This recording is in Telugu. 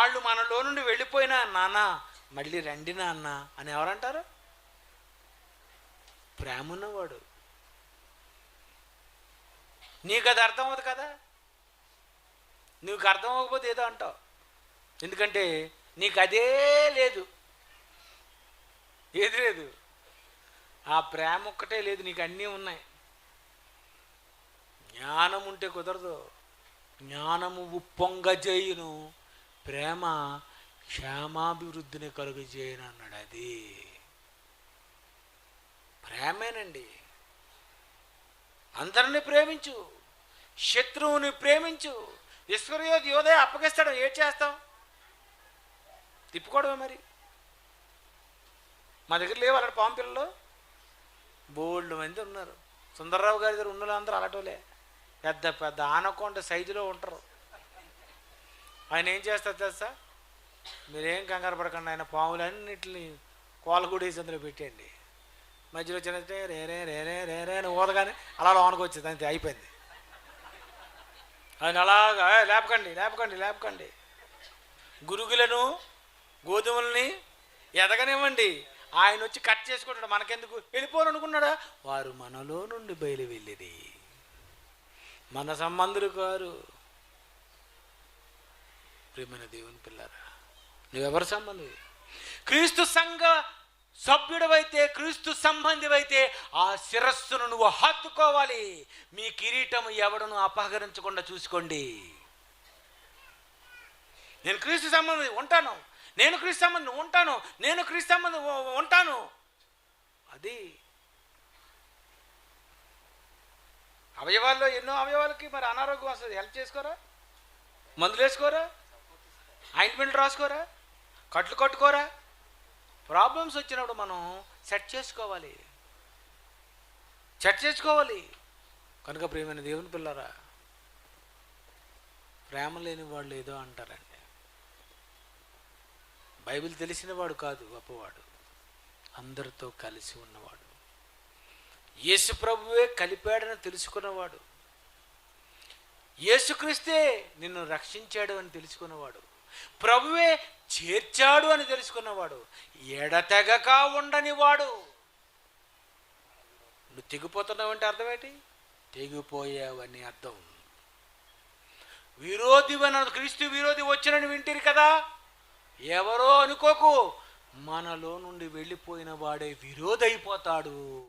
వాళ్ళు మనలో నుండి వెళ్ళిపోయినా నాన్న మళ్ళీ రండి నాన్న అని ఎవరంటారు? ప్రేమ ఉన్నవాడు. నీకు అది అర్థం అవ్వదు కదా. నీకు అర్థం అవ్వకపోతే ఏదో అంటావు. ఎందుకంటే నీకు అదే లేదు, ఏది లేదు, ఆ ప్రేమ ఒక్కటే లేదు, నీకు అన్నీ ఉన్నాయి. జ్ఞానం ఉంటే కుదరదు. జ్ఞానము ఉప్పొంగజేయును, ప్రేమ క్షేమాభివృద్ధిని కలుగజేయను అన్నాడు. అది ప్రేమేనండి. అందరిని ప్రేమించు, శత్రువుని ప్రేమించు. ఇస్కరియోతు యోధే అప్పగిస్తాడు, ఏం చేస్తాం? తిప్పుకోవడమే మరి. మా దగ్గర లేవు అలాంటి పాము పిల్లలు, బోల్డ్ మంది ఉన్నారు. సుందర్రావు గారి దగ్గర ఉన్న అందరూ అలాంటోలే, పెద్ద పెద్ద ఆనకొండ సైజులో ఉంటారు. ఆయన ఏం చేస్తారు తెలుసా? మీరేం కంగారు పడకండి, ఆయన పాములన్నింటిని కోలగూడేసి అందులో పెట్టండి. మధ్యలో చిన్న రే రే రే రే రే రే అని ఊదగానే అలా లోనకు వచ్చేది, అంతే, అయిపోయింది. ఆయన అలాగా లేపకండి లేపకండి లేపకండి. గురుగులను గోధుమల్ని ఎదగనివ్వండి, ఆయన వచ్చి కట్ చేసుకుంటాడు. మనకెందుకు? వెళ్ళిపోవాలనుకున్నాడా? వారు మనలో నుండి బయలు వెళ్ళిది, మన సంబంధులు కారు. ప్రియమైన దేవుని పిల్లారా, నువ్వెవరి సంబంధి? క్రీస్తు సంఘ సభ్యుడవైతే, క్రీస్తు సంబంధివైతే ఆ శిరస్సును నువ్వు హత్తుకోవాలి. మీ కిరీటము ఎవడను అపహరించకుండా చూసుకోండి. నేను క్రీస్తు సంబంధి ఉంటాను, నేను క్రీస్తు సంబంధి ఉంటాను, నేను క్రీస్తు సంబంధి ఉంటాను. అది అవయవాల్లో ఎన్నో అవయవాలకి మరి అనారోగ్యం వస్తుంది. హెల్ప్ చేసుకోరా, మందులు వేసుకోరా, ఆయింట్మెంట్లు రాసుకోరా, కట్లు కట్టుకోరా. ప్రాబ్లమ్స్ వచ్చినప్పుడు మనం సెట్ చేసుకోవాలి. కనుక ప్రియమైన దేవుని పిల్లరా, ప్రేమ లేని వాళ్ళు ఏదో అంటారండి. బైబిల్ తెలిసిన వాడు కాదు గొప్పవాడు, అందరితో కలిసి ఉన్నవాడు. యేసు ప్రభువే కలిపాడని తెలుసుకున్నవాడు, యేసుక్రీస్తే నిన్ను రక్షించాడు అని తెలుసుకున్నవాడు, ప్రభువే చేర్చాడు అని తెలుసుకున్నవాడు, ఎడతెగక ఉండని వాడు. నువ్వు తెగిపోతున్నావంటే అర్థం ఏంటి? తెగిపోయావని అర్థం. విరోధివన క్రీస్తు విరోధి వచ్చినని వింటిరి కదా, ఎవరో అనుకోకు, మనలో నుండి వెళ్ళిపోయిన వాడే విరోధి అయిపోతాడు.